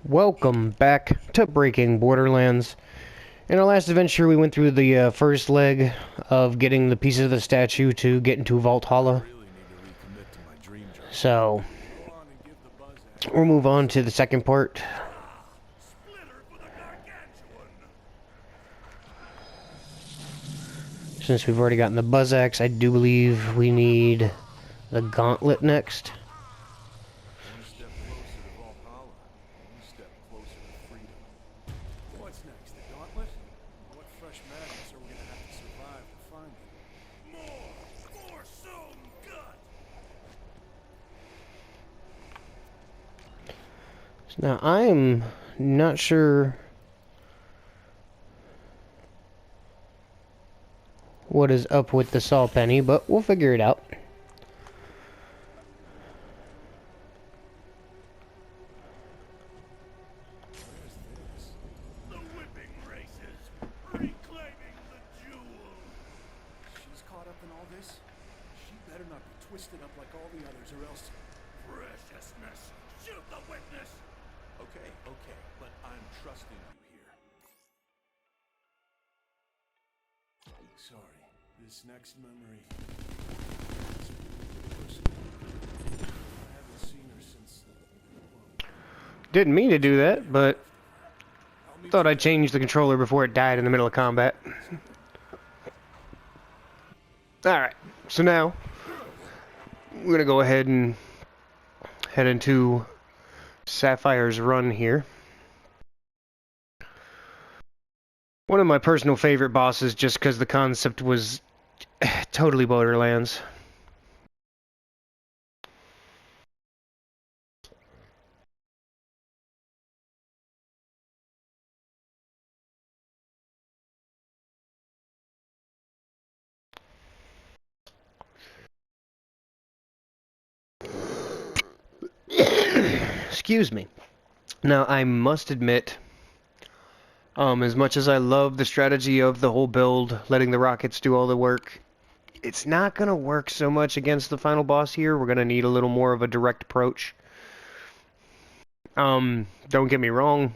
Welcome back to Breaking Borderlands. In our last adventure, we went through the first leg of getting the pieces of the statue to get into Valhalla. So, we'll move on to the second part. Since we've already gotten the Buzz Axe, I do believe we need the Gauntlet next. Now, I'm not sure what is up with the saw penny, but we'll figure it out. The whipping races, reclaiming the jewel. She's caught up in all this. She better not be twisted up like all the others, or else. Preciousness, shoot the witness. Okay, but I'm trusting you here. Sorry, this next memory. I haven't seen her since. Didn't mean to do that, but thought I'd change the controller before it died in the middle of combat. Alright, so now we're gonna go ahead and head into Sapphire's Run here. One of my personal favorite bosses just because the concept was totally Borderlands. Excuse me. Now, I must admit, as much as I love the strategy of the whole build, letting the rockets do all the work, it's not going to work so much against the final boss here. We're going to need a little more of a direct approach. Don't get me wrong,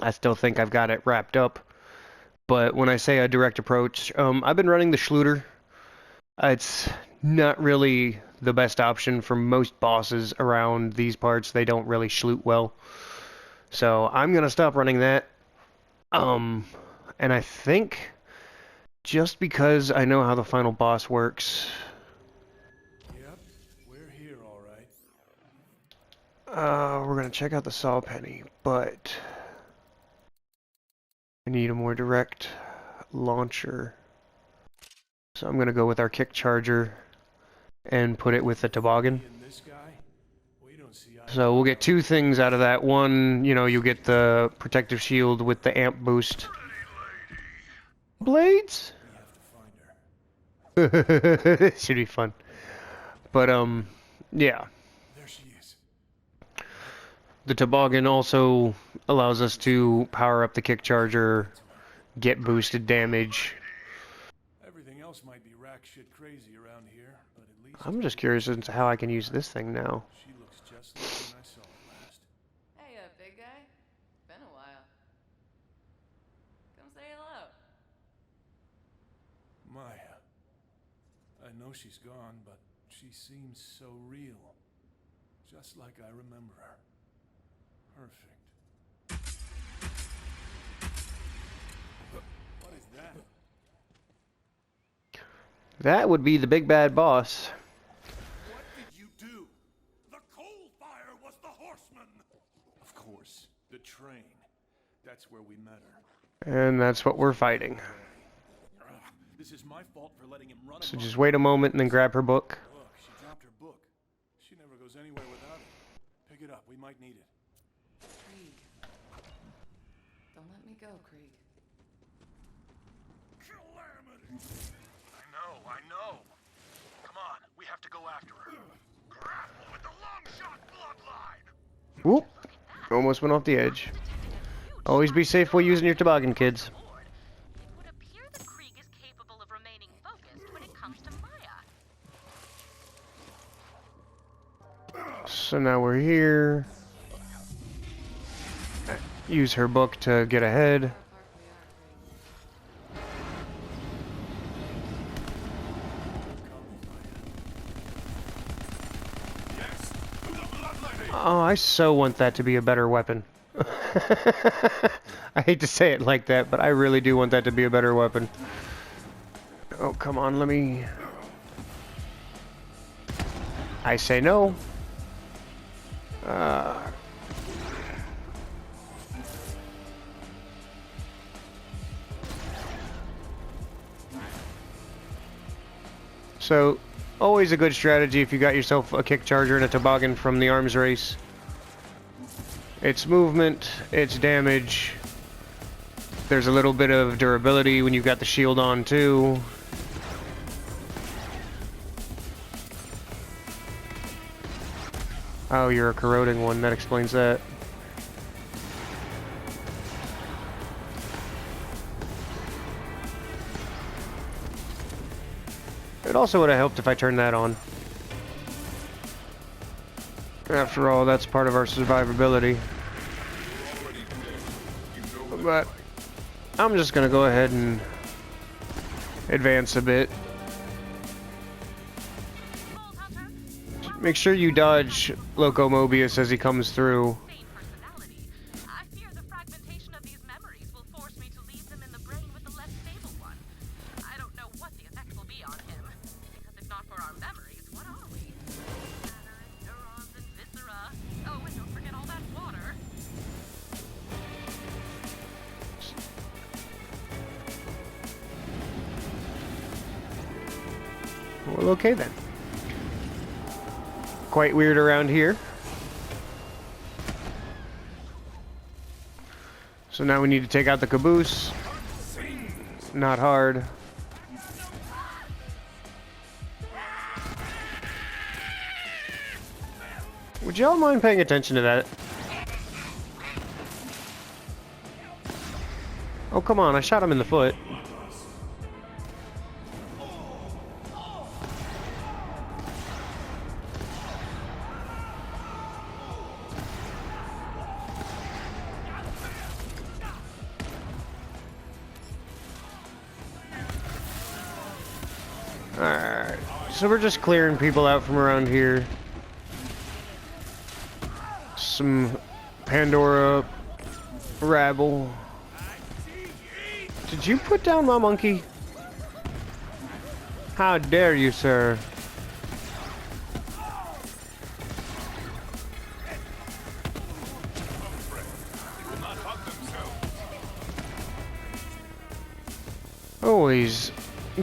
I still think I've got it wrapped up, but when I say a direct approach, I've been running the Schluter. It's not really the best option for most bosses around these parts. They don't really shoot well. So I'm going to stop running that. And I think just because I know how the final boss works. Yep, we're here, all right. We're going to check out the saw penny, but I need a more direct launcher. So I'm going to go with our kick charger and put it with the toboggan. So we'll get two things out of that. One, you get the protective shield with the amp boost. Blades? It should be fun. But, yeah. There she is. The toboggan also allows us to power up the kick charger, get boosted damage. Everything else might be rack shit crazy around here, but at least I'm just curious as to how I can use this thing now. she looks just like when I saw her last. Hey, big guy. Been a while. Come say hello. Maya. I know she's gone, but she seems so real. Just like I remember her. Perfect. What is that? That would be the big bad boss. What did you do? The coal fire was the horseman! Of course. The train. That's where we met her. And that's what we're fighting. This is my fault for letting him run. So just wait a moment and then grab her book. Look, she dropped her book. She never goes anywhere without it. Pick it up. We might need it. Krieg. Don't let me go, Krieg. Calamity! I know. Come on, we have to go after her. Grapple with the long shot bloodline! Whoop. Almost went off the edge. Always be safe while using your toboggan, kids. It would appear that Krieg is capable of remaining focused when it comes to Maya. So now we're here. use her book to get ahead. Oh, I so want that to be a better weapon. I hate to say it like that, but I really do want that to be a better weapon. Oh, come on, let me... I say no. So, always a good strategy if you got yourself a kick charger and a toboggan from the arms race. It's movement, it's damage. There's a little bit of durability when you've got the shield on too. Oh, you're a corroding one, that explains that. It also would have helped if I turned that on. After all, that's part of our survivability. But I'm just gonna go ahead and advance a bit. Make sure you dodge Loco Mobius as he comes through. Same personality. I fear the fragmentation of these memories will force me to leave them in the brain with the less stable one. I don't know what the effects will be on him. Because if not for our memories, what are we? Matter and neurons and viscera. Oh, and don't forget all that water. Well, okay then. Quite weird around here. So now we need to take out the caboose. Not hard. Would y'all mind paying attention to that? Oh, come on, I shot him in the foot. Alright, so we're just clearing people out from around here. Some Pandora rabble. Did you put down my monkey? How dare you, sir? Always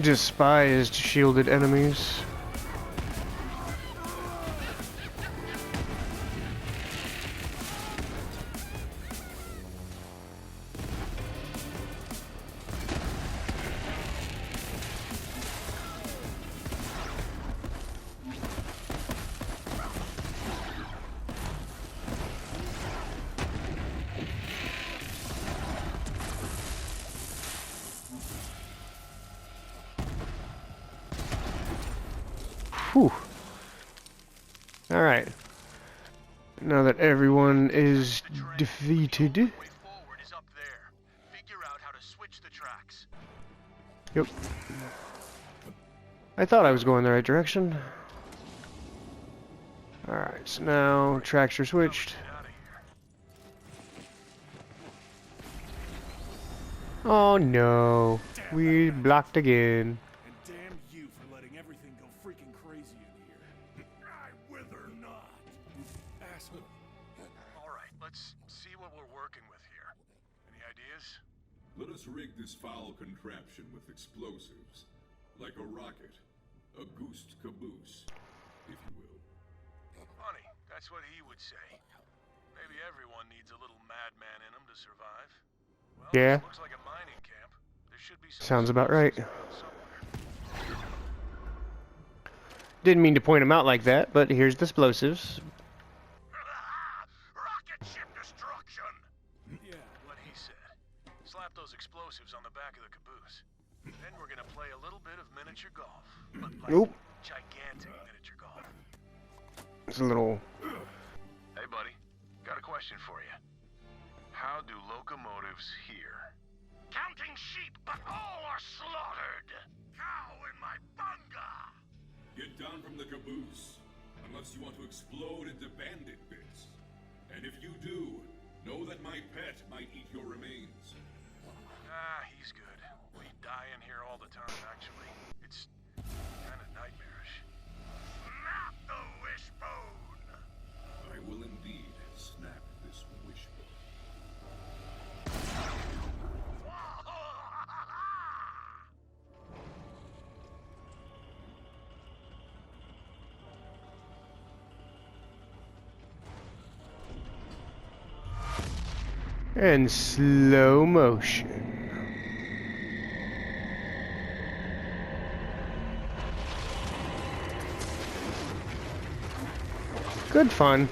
despised shielded enemies. Whew. Alright. Now that everyone is defeated. Way forward is up there. Figure out how to switch the tracks. Yep. I thought I was going the right direction. Alright, so now tracks are switched. Get out of here. Oh no. We blocked again. And damn you for letting everything go freaking crazy in here. I wither not. Asshole. Alright, let's see what we're working with here. Any ideas? Let us rig this foul contraption with explosives. Like a rocket. A goosed caboose, if you will. Funny, that's what he would say. Maybe everyone needs a little madman in him to survive. Well, Yeah. this looks like a mining camp. There should be some Sounds about right. explosives around somewhere. Didn't mean to point them out like that, but here's the explosives. Rocket ship destruction! Yeah, what he said. Slap those explosives on the back of the caboose. Then we're gonna play a little bit of miniature golf. But like Oop. gigantic miniature golf. It's a little... Hey buddy, got a question for you. How do locomotives hear? Counting sheep, but all are slaughtered. Cow in my bunga. Get down from the caboose, unless you want to explode into bandit bits. And if you do, know that my pet might eat your remains. Ah, he's good. We die in here all the time, actually. It's kind of nightmarish. Snap the wishbone. I will indeed snap this wishbone. In slow motion. Good fun.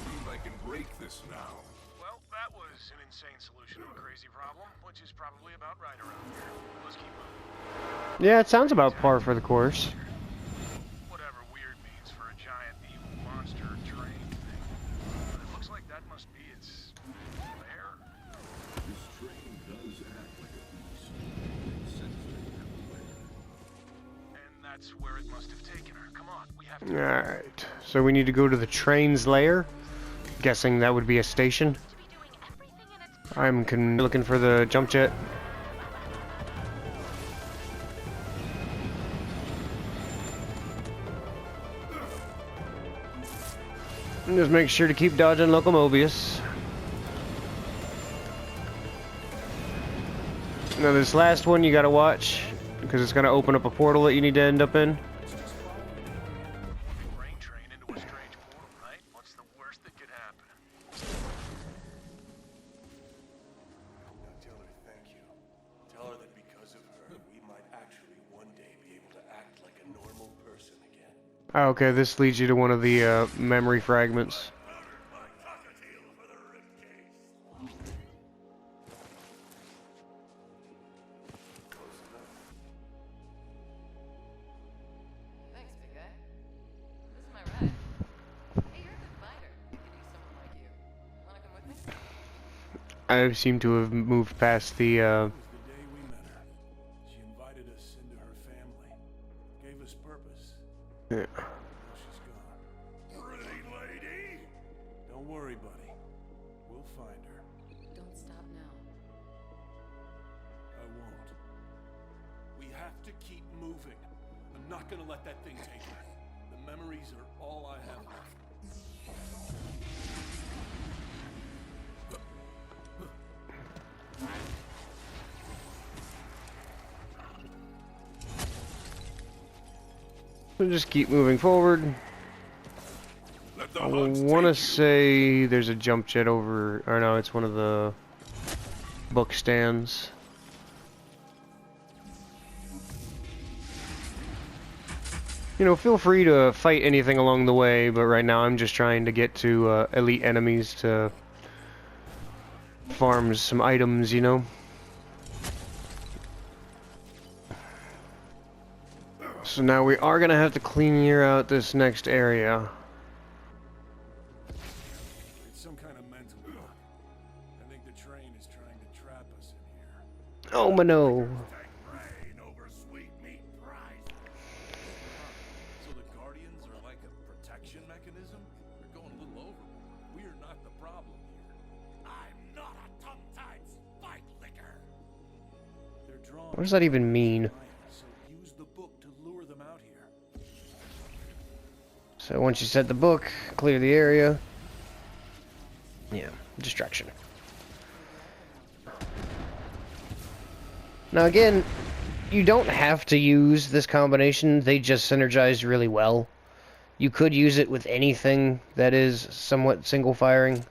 Believe I can break this now. Well, that was an insane solution to a crazy problem, which is probably about right around here. Let's keep moving. Yeah, it sounds about par for the course. Whatever weird means for a giant evil monster train thing. But it looks like that must be its lair. This train does act like a beast. It's sensitive everywhere. And that's where it must have taken her. Come on, we have to. Alright, so we need to go to the train's lair. Guessing that would be a station. To be doing everything in its I'm looking for the jump jet. And just make sure to keep dodging Locomobius. Now this last one you gotta watch, because it's gonna open up a portal that you need to end up in. Brain train into a strange portal, right? What's the worst that could happen? Now tell her thank you. Tell her that because of her, we might actually one day be able to act like a normal person again. Oh, okay, this leads you to one of the memory fragments. My cockatiel for the ribcage. Close enough. Thanks, big guy. This is my ride. Hey, you're a good fighter. You could use someone like you. Wanna come with me? I seem to have moved past the It was the day we met her. She invited us into her family. Gave us purpose. yeah. Now she's gone. Pretty lady! Don't worry, buddy. We'll find her. Don't stop now. I won't. We have to keep moving. I'm not gonna let that thing take her. The memories are all I have left. So just keep moving forward. Let the I hunt want to take you. say there's a jump jet over, or no, it's one of the book stands. You know, feel free to fight anything along the way, but right now I'm just trying to get to elite enemies to farm some items, you know? So now we are gonna have to clear out this next area. It's some kind of mental block. I think the train is trying to trap us in here. Oh, no. Rain over sweet meat prize. So the Guardians are like a protection mechanism? They're going a little overboard. We're not the problem here. I'm not a tongue-tied spike licker. They're drawn. What does that even mean? So use the book to lure them out here. So once you set the book, clear the area. Yeah, distraction. Now again, you don't have to use this combination, they just synergize really well. You could use it with anything that is somewhat single firing.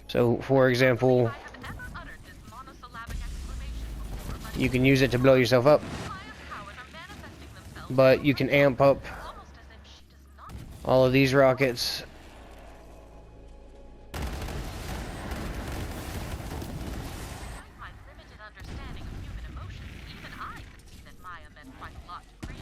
So, for example, I have ever uttered this monosyllabic exclamation before, but you can use it to blow yourself up, Maya's powers are manifesting themselves but you can amp up almost as if she does not. all of these rockets. Despite my limited understanding of human emotions, even I could see that Maya meant quite a lot to Creed.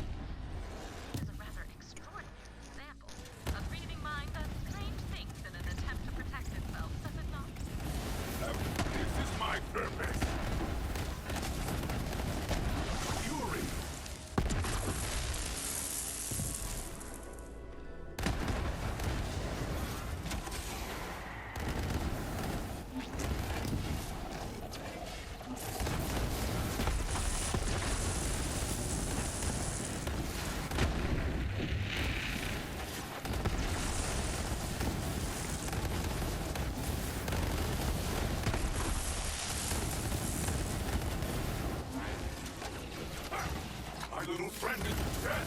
friend is dead.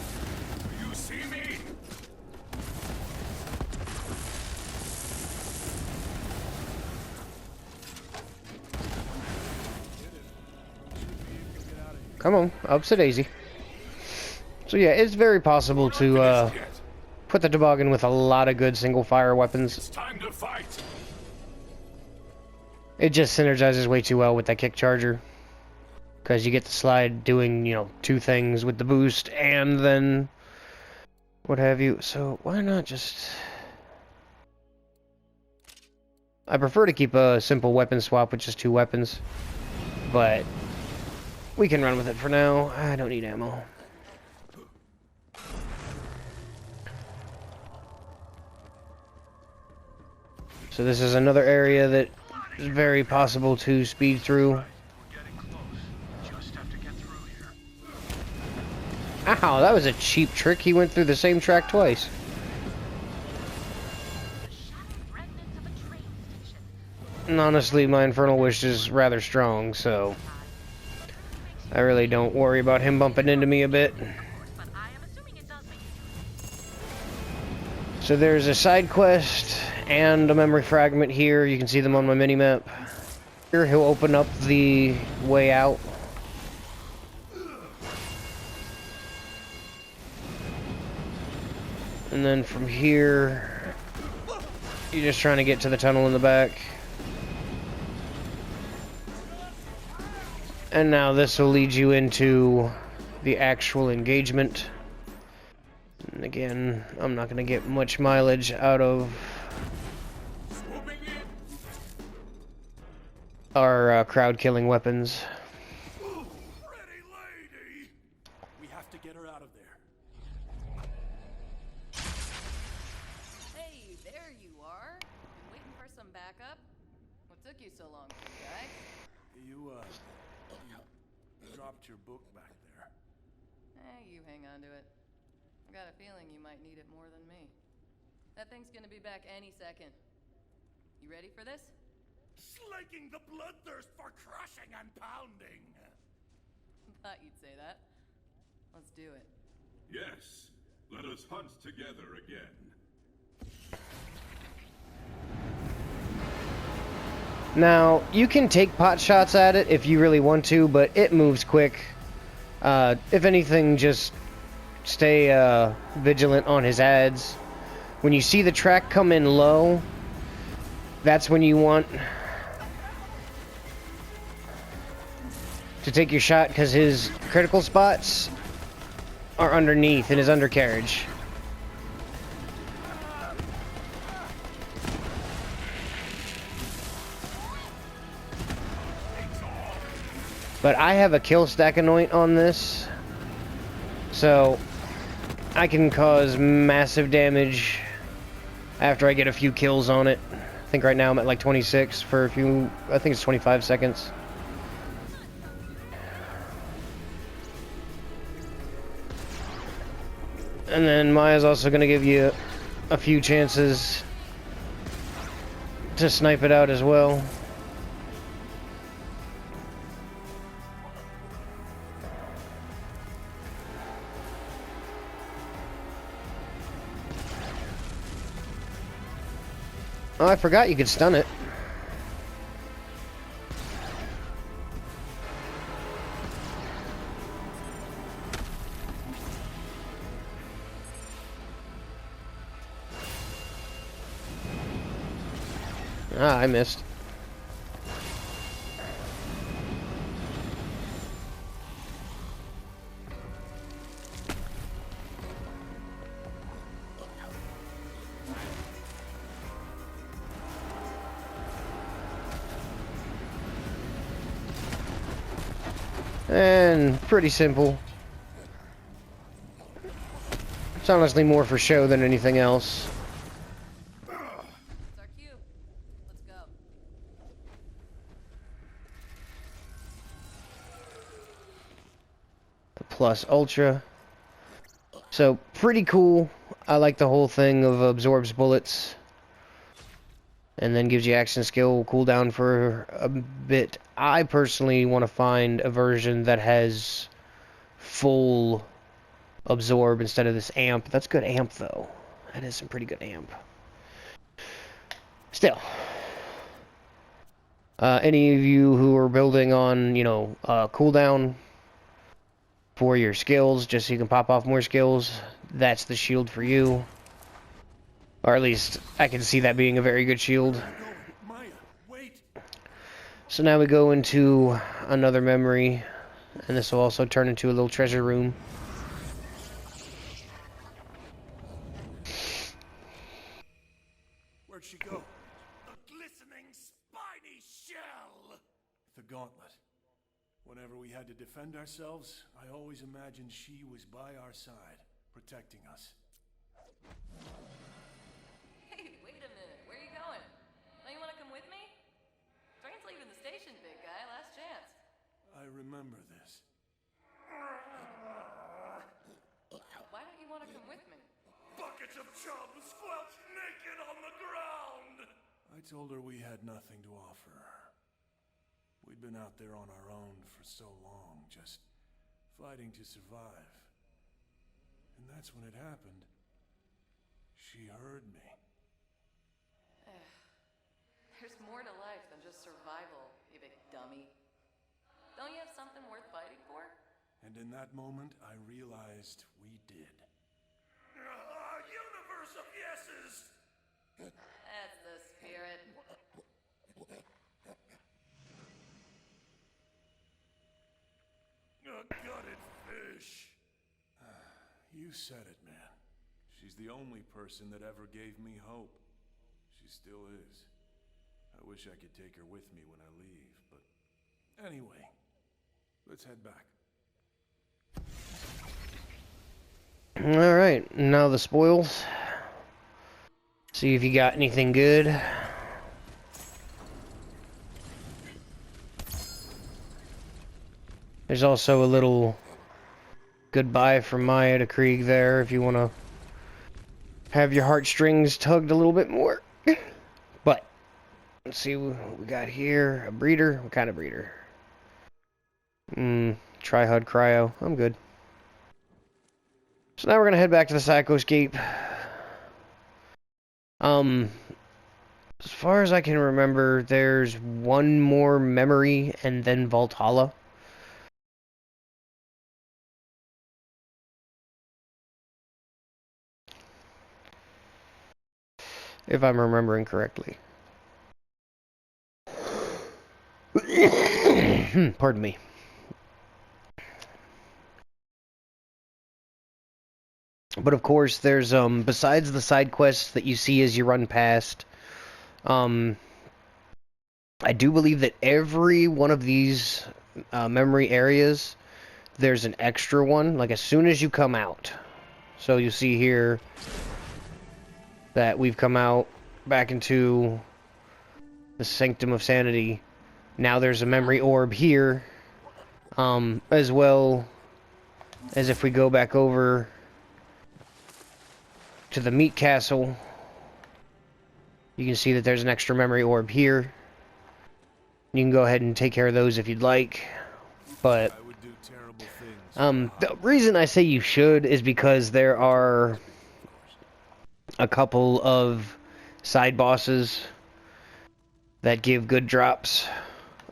Do you see me? Come on, up's a daisy. So yeah, it's very possible to put the toboggan with a lot of good single-fire weapons. It's time to fight. It just synergizes way too well with that kick charger. Because you get the slide doing, you know, two things with the boost and then what have you. So why not just... I prefer to keep a simple weapon swap with just two weapons. But we can run with it for now. I don't need ammo. So this is another area that is very possible to speed through. We're getting close. Just have to get through here. Ow, that was a cheap trick. He went through the same track twice. The shattered remnants of a train station. And honestly, my Infernal Wish is rather strong, so I really don't worry about him bumping into me a bit. But I am assuming it does make So there's a side quest and a memory fragment here. You can see them on my minimap. Here he'll open up the way out. And then from here, you're just trying to get to the tunnel in the back. And now this will lead you into the actual engagement. And again, I'm not going to get much mileage out of our crowd-killing weapons. Pretty lady! We have to get her out of there. Hey, there you are. Been waiting for some backup. What took you so long, guys? You, dropped your book back there. You hang on to it. I've got a feeling you might need it more than me. That thing's gonna be back any second. You ready for this? Slaking the bloodthirst for crushing and pounding! Thought you'd say that. Let's do it. Yes, let us hunt together again. Now, you can take pot shots at it if you really want to, but it moves quick. If anything, just stay vigilant on his ads. When you see the track come in low, that's when you want to take your shot, because his critical spots are underneath in his undercarriage. But I have a kill stack anoint on this, so I can cause massive damage after I get a few kills on it. I think right now I'm at like 26 for a few, I think it's 25 seconds. And then Maya's also going to give you a few chances to snipe it out as well. Oh, I forgot you could stun it. Ah, I missed. And pretty simple. It's honestly more for show than anything else. It's our cue. Let's go. The Plus Ultra. So, pretty cool. I like the whole thing of absorbs bullets. And then gives you action skill cooldown for a bit. I personally want to find a version that has full absorb instead of this amp. That's good amp, though. That is some pretty good amp. Still. Any of you who are building on, you know, cooldown for your skills, just so you can pop off more skills, that's the shield for you. Or at least, I can see that being a very good shield. Where are you going? Maya, wait! So now we go into another memory, and this will also turn into a little treasure room. Where'd she go? The glistening, spiny shell! The gauntlet. Whenever we had to defend ourselves, I always imagined she was by our side, protecting us. Hey, wait a minute. Where are you going? Don't you want to come with me? Train's leaving the station, big guy. Last chance. I remember this. Why don't you want to come with me? Buckets of chub squelched naked on the ground! I told her we had nothing to offer her. We'd been out there on our own for so long, just fighting to survive. And that's when it happened. She heard me. There's more to life than just survival, you big dummy. Don't you have something worth fighting for? And in that moment, I realized we did. A universe of yeses! That's the spirit. A gutted fish. You said it, man. She's the only person that ever gave me hope. She still is. I wish I could take her with me when I leave, but anyway, let's head back. Alright, now the spoils. See if you got anything good. There's also a little goodbye from Maya to Krieg there if you want to have your heartstrings tugged a little bit more. But, let's see what we got here. A breeder? What kind of breeder? Tri-HUD cryo. I'm good. So now we're going to head back to the Psychoscape. As far as I can remember, there's one more memory and then Valhalla. If I'm remembering correctly. Pardon me. But of course, there's, besides the side quests that you see as you run past, I do believe that every one of these memory areas, there's an extra one, like as soon as you come out. So you see here that we've come out back into the Sanctum of Sanity. Now there's a memory orb here, as well as if we go back over to the Meat Castle, you can see that there's an extra memory orb here. You can go ahead and take care of those if you'd like, but I would do terrible things. the reason I say you should is because there are a couple of side bosses that give good drops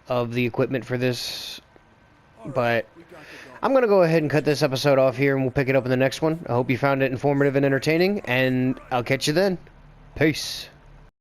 of the equipment for this, but I'm going to go ahead and cut this episode off here, and we'll pick it up in the next one. I hope you found it informative and entertaining, and I'll catch you then. Peace.